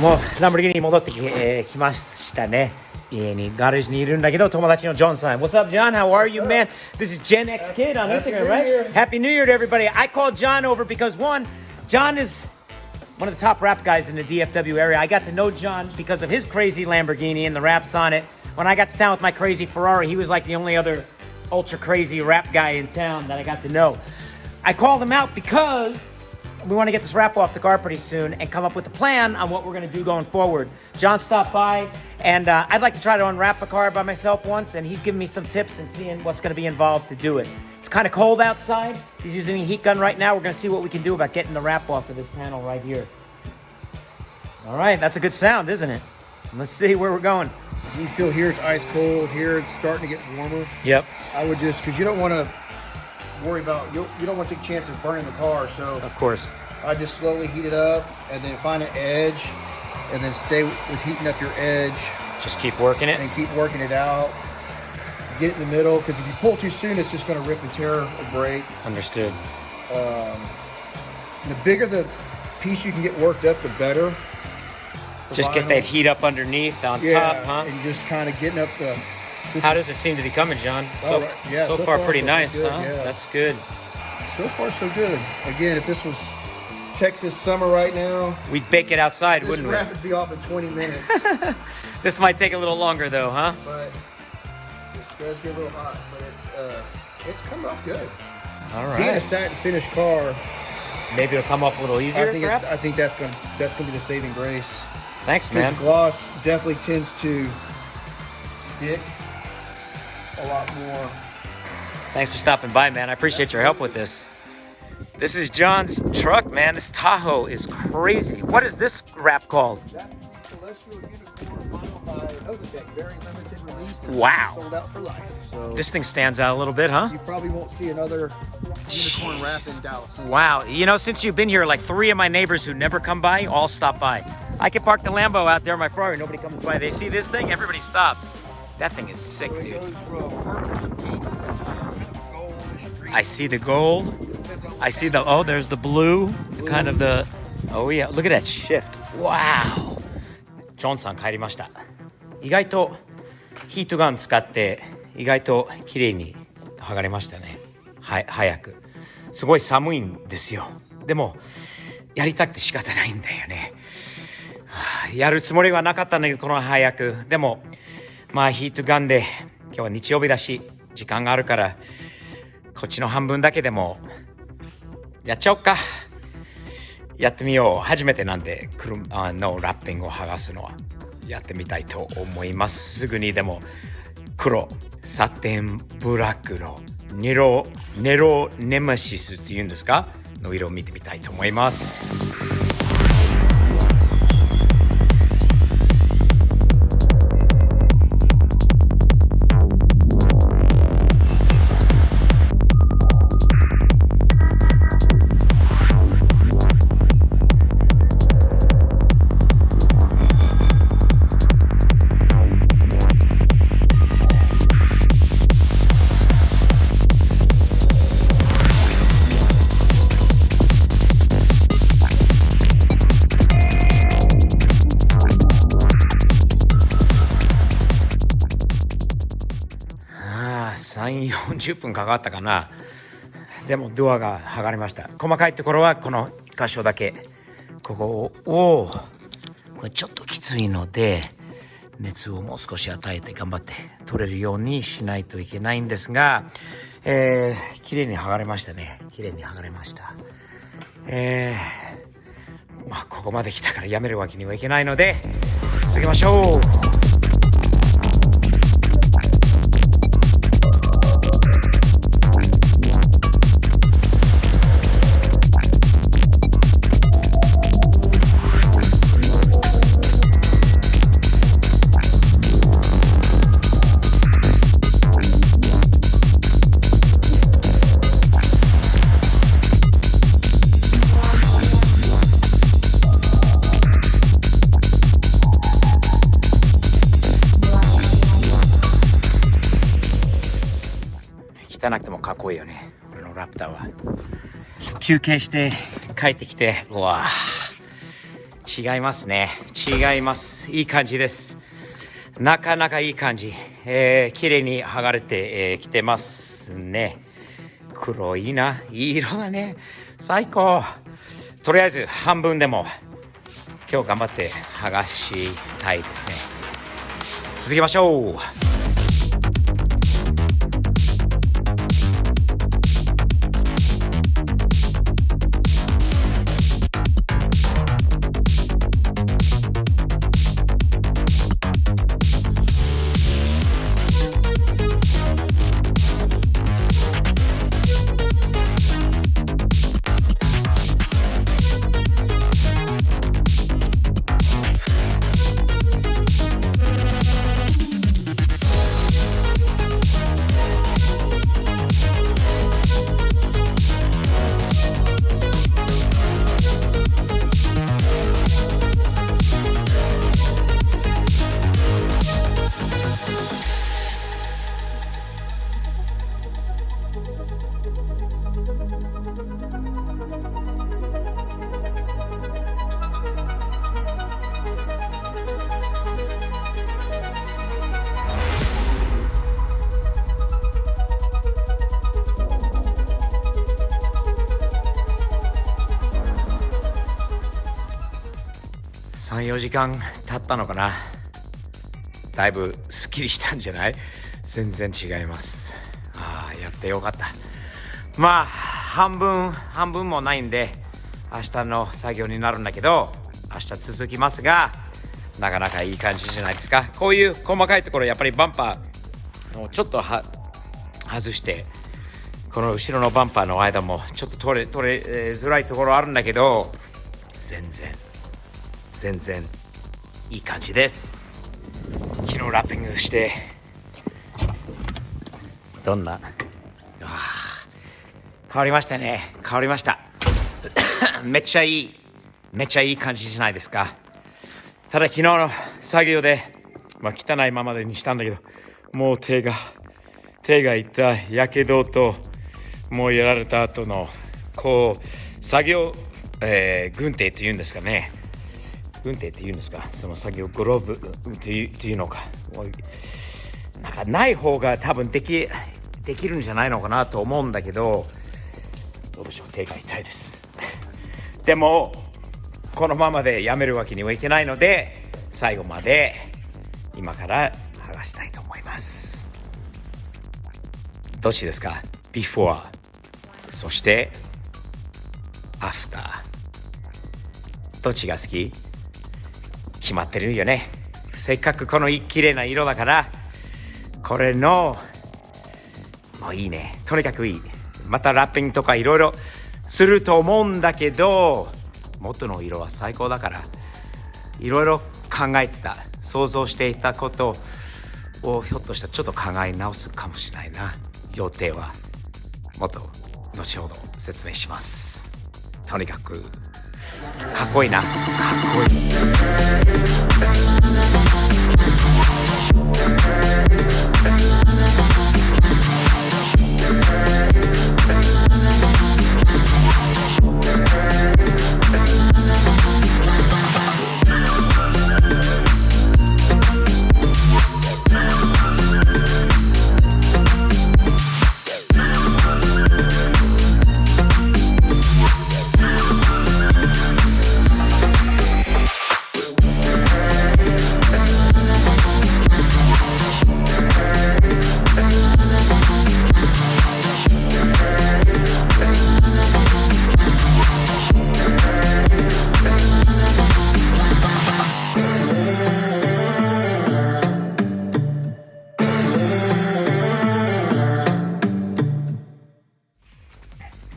もうランボルギーニに戻ってきましたね。家にガレージにいるんだけど、友達のジョンさん。What's up, John? How are you, man? This is Gen X Kid on Instagram, right? Happy New Year to everybody. I called John over because one, John is one of the top rap guys in the DFW area. I got to know John because of his crazy Lamborghini and the raps on it. When I got to town with my crazy Ferrari, he was like the only other ultra crazy rap guy in town that I got to know. I called him out because we want to get this rap off the car pretty soon and come up with a plan on what we're going to do going forward. John stopped by, and I'd like to try to unwrap a car by myself once, and he's giving me some tips and seeing what's going to be involved to do it. It's kind of cold outside. He's using a heat gun right now. We're going to see what we can do about getting the wrap off of this panel right here. All right, that's a good sound, isn't it? Let's see where we're going. You feel here it's ice cold, here it's starting to get warmer. Yep. I would just, because you don't want to worry about, you don't want to take a chance of burning the car, so Of course. I just slowly heat it up and then find an edge and then stay with heating up your edge Just keep working it. and keep working it out. Get it in the middle, because if you pull too soon, it's just going to rip and tear a brake. Understood. The bigger the piece you can get worked up, the better. The Just get vinyl. that heat up underneath on top, huh? And just kind of getting up the... How does it seem to be coming, John? All right. Yeah, so so far far, pretty so nice, good, huh? yeah. That's good. So far, so good. Again, if this was Texas summer right now, We'd bake it outside, this wouldn't wrap we? would be off in 20 minutes. This might take a little longer, though, huh? But it does get a little hot. But it's coming off good. All Being a right. satin finish car, Maybe it'll come off a little easier, perhaps? I think that's gonna be the saving grace. Thanks, man. Because gloss definitely tends to stick a lot more. Thanks for stopping by, man. I appreciate your help with this. This is John's truck, man. This Tahoe is crazy. What is this wrap called? That's the Celestial Unicorn vinyl by Novitec, very limited release. It's Wow. sold out for life. So This thing stands out a little bit, huh? you probably won't see another unicorn wrap in Dallas. Wow. You know, since you've been here, like 3 of my neighbors who never come by all stop by. I can park the Lambo out there, my Ferrari, nobody comes by. They see this thing, everybody stops. That thing is sick, So it dude. goes from purple to pink, goldish green. I see the gold. I see the, oh, there's the blue. Kind of the, oh yeah, look at that shift. Wow. ジョンさん帰りました。意外とヒートガン使って意外と綺麗に剥がれましたね。はい、早く。すごい寒いんですよ。でもやりたくて仕方ないんだよね。やるつもりはなかったんだけど、この早く。でもまあヒートガンで今日は日曜日だし時間があるからこっちの半分だけでもやっちゃおっか。やってみよう。初めてなんで車のラッピングを剥がすのはやってみたいと思います。すぐにでも黒、サテンブラックのネロネメシスっていうんですかの色を見てみたいと思います。3、40分かかったかな。でもドアが剥がれました。細かいところはこの箇所だけ。ここをこれちょっときついので熱をもう少し与えて頑張って取れるようにしないといけないんですが、綺麗に剥がれましたね。綺麗に剥がれました。まあここまで来たからやめるわけにはいけないので続けましょう。汚くてもかっこいいよね、俺のラプターは。休憩して帰ってきて、うわ違いますね。違います。いい感じです。なかなかいい感じ。綺麗に剥がれてきてますね。黒いな。いい色だね。最高。とりあえず半分でも今日頑張って剥がしたいですね。続けましょう。3、4時間経ったのかな。だいぶすっきりしたんじゃない？全然違います。やってよかった。まあ半分もないんで明日の作業になるんだけど、明日続きますが、なかなかいい感じじゃないですか。こういう細かいところ、やっぱりバンパーをちょっと外して、この後ろのバンパーの間もちょっと取れづらいところあるんだけど、全然いい感じです。昨日ラッピングしてどんな変わりましたね。変わりましためっちゃいい感じじゃないですか。ただ昨日の作業で、汚いままでにしたんだけど、もう手が痛い。やけどともうやられた後のこう作業、軍手っていうんですかね。軍手っていうんですか。その作業グローブっていうのか。なんかない方が多分できるんじゃないのかなと思うんだけど、どうでしょう、手が痛いですでもこのままでやめるわけにはいけないので、最後まで今から剥がしたいと思います。どっちですか？ Before そして After、 どっちが好き？決まってるよね。せっかくこの綺麗な色だから、これのもういいね。とにかくいい。またラッピングとかいろいろすると思うんだけど、元の色は最高だから、いろいろ考えてた、想像していたことをひょっとしたらちょっと考え直すかもしれないな。予定はもっと後ほど説明します。とにかくかっこいいな。かっこいい。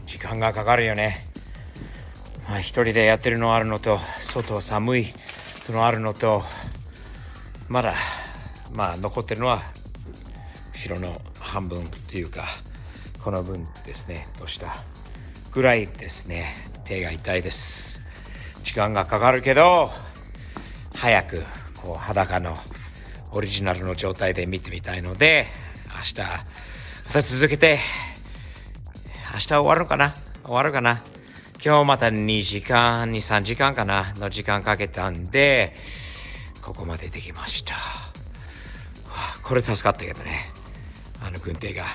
時間がかかるよね。一人でやってるのあるのと、外寒いのあるのと、まだ残ってるのは後ろの半分っていうか、この分ですね。どうしたぐらいですね。手が痛いです。時間がかかるけど、早くこう裸のオリジナルの状態で見てみたいので、明日また続けて、明日終わるかな。昨今日また2時間2、3時間かなの時間かけたんでここまでできました。これ助かったけどね、軍手が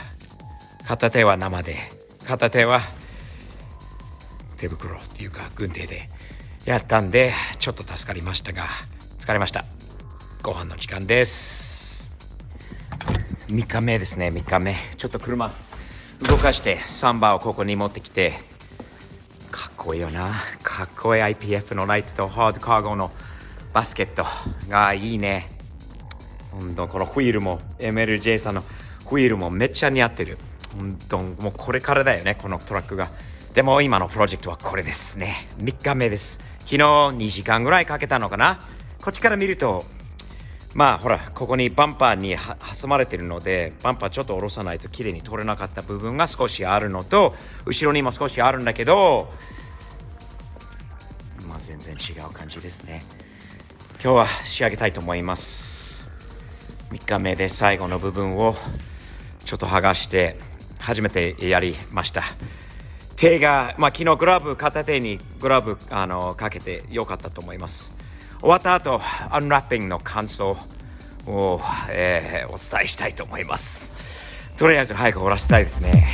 片手は生で片手は手袋っていうか軍手でやったんでちょっと助かりましたが疲れました。ご飯の時間です。3日目ですね。3日目ちょっと車動かしてサンバをここに持ってきて、かっこいいよな。かっこいい IPF のライトとハードカーゴのバスケットがいいね。本当このホイールも MLJ さんのホイールもめっちゃ似合ってる。本当もうこれからだよね、このトラックが。でも今のプロジェクトはこれですね。3日目です。昨日2時間ぐらいかけたのかな。こっちから見るとまあほらここにバンパーに挟まれてるのでバンパーちょっと下ろさないと綺麗に取れなかった部分が少しあるのと後ろにも少しあるんだけど、まあ全然違う感じですね。今日は仕上げたいと思います。3日目で最後の部分をちょっと剥がして初めてやりました。手が昨日グラブ片手にグラブかけてよかったと思います。終わった後アンラッピングの感想を、お伝えしたいと思います。とりあえず早く終わらせたいですね。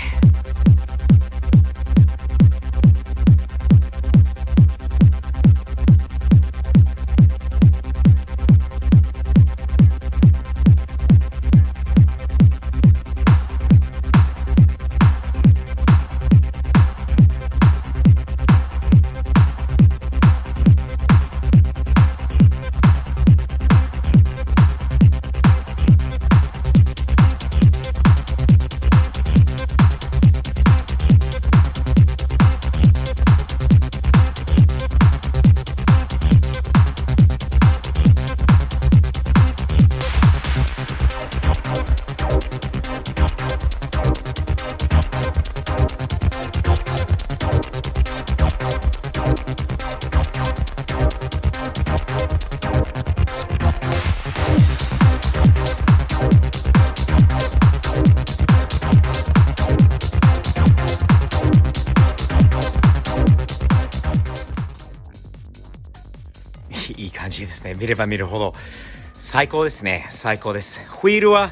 いい感じですね。見れば見るほど最高ですね。最高です。ホイールは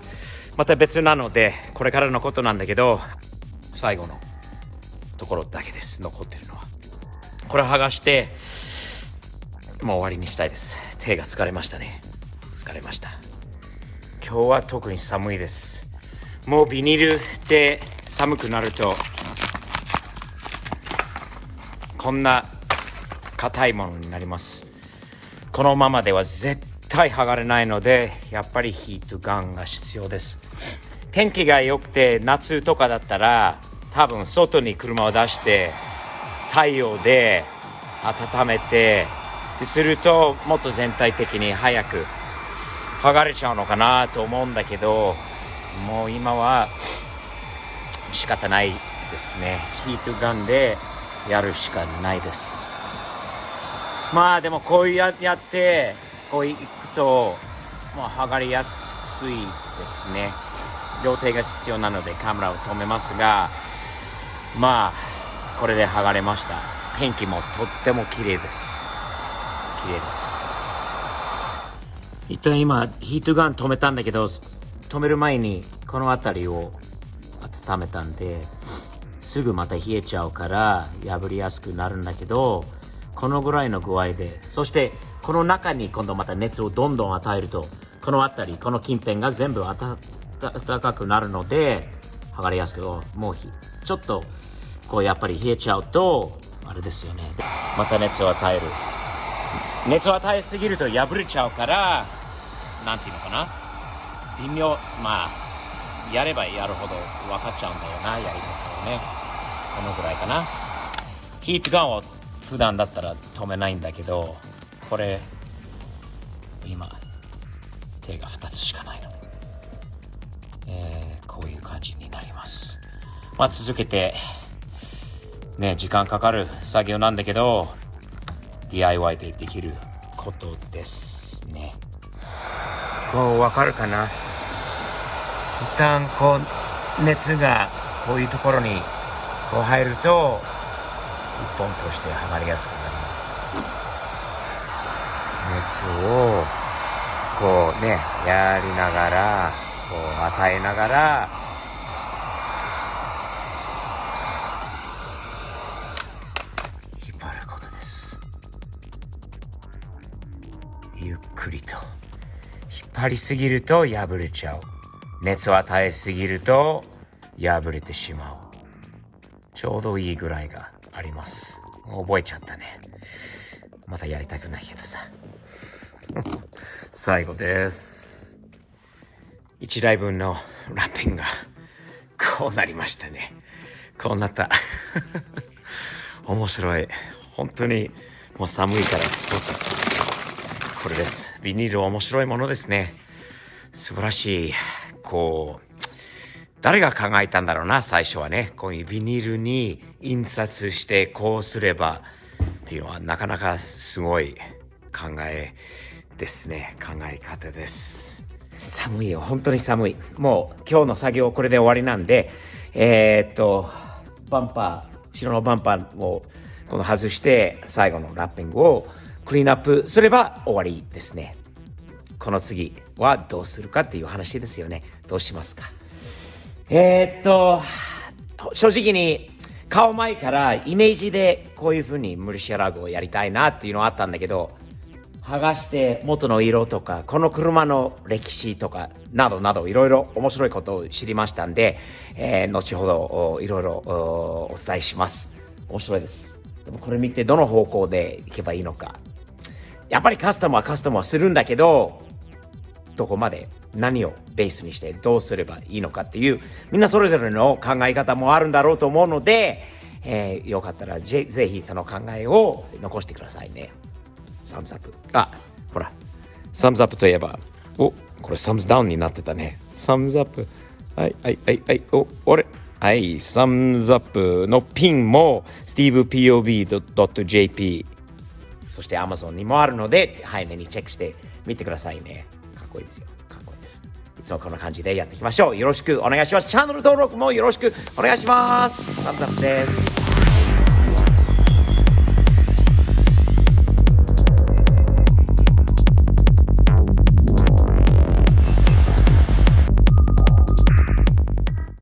また別なのでこれからのことなんだけど最後のところだけです。残ってるのはこれ剥がしてもう終わりにしたいです。手が疲れましたね。疲れました。今日は特に寒いです。もうビニールで寒くなるとこんな硬いものになります。このままでは絶対剥がれないのでやっぱりヒートガンが必要です。天気が良くて夏とかだったら多分外に車を出して太陽で温めてするともっと全体的に早く剥がれちゃうのかなと思うんだけど、もう今は仕方ないですね。ヒートガンでやるしかないです。まあでもこうやってこういくともう剥がれやすいですね。両手が必要なのでカメラを止めますが、まあこれで剥がれました。天気もとっても綺麗です。綺麗です。一旦今ヒートガン止めたんだけど止める前にこの辺りを温めたんですぐまた冷えちゃうから破りやすくなるんだけど、このぐらいの具合で、そしてこの中に今度また熱をどんどん与えるとこの辺りこの近辺が全部暖かくなるので剥がれやすく、もうちょっとこうやっぱり冷えちゃうとあれですよね。また熱を与える。熱を与えすぎると破れちゃうからなんていうのかな、微妙、まあやればやるほど分かっちゃうんだよな、やり方をね。このぐらいかな。ヒートガンを普段だったら止めないんだけど、これ今手が2つしかないので、こういう感じになります。まあ続けてね、時間かかる作業なんだけど DIY でできることですね。こう分かるかな。一旦こう熱がこういうところにこう入ると本として剥がれやすくなります。熱をこうねやりながらこう与えながら引っ張ることです。ゆっくりと。引っ張りすぎると破れちゃう。熱を与えすぎると破れてしまう。ちょうどいいぐらいがあります。覚えちゃったね。またやりたくないけどさ。最後です。1台分のラッピングがこうなりましたね。こうなった。面白い。本当にもう寒いからどうぞ。これです。ビニール面白いものですね。素晴らしい。こう誰が考えたんだろうな、最初はね。こういうビニールに印刷してこうすればっていうのはなかなかすごい考えですね。考え方です。寒いよ、本当に寒い。もう今日の作業これで終わりなんで、バンパー、後ろのバンパーをこの外して最後のラッピングをクリーンアップすれば終わりですね。この次はどうするかっていう話ですよね。どうしますか。正直に買う前からイメージでこういう風にムルシアラグをやりたいなっていうのはあったんだけど、剥がして元の色とかこの車の歴史とかなどなどいろいろ面白いことを知りましたんで、後ほどいろいろお伝えします。面白いです。でもこれ見てどの方向でいけばいいのか。やっぱりカスタムはするんだけど、どこまで何をベースにしてどうすればいいのかっていうみんなそれぞれの考え方もあるんだろうと思うので、よかったらぜひその考えを残してくださいね。サムズアップ。あ、ほらサムズアップといえば、これサムズダウンになってたね。サムズアップ、はい、はい、サムズアップのピンも stevepov.jp そして Amazon にもあるので早めにチェックしてみてくださいね。かっこいいですよ。かっこいいです。いつもこんな感じでやっていきましょう。よろしくお願いします。チャンネル登録もよろしくお願いします。サムズアップです。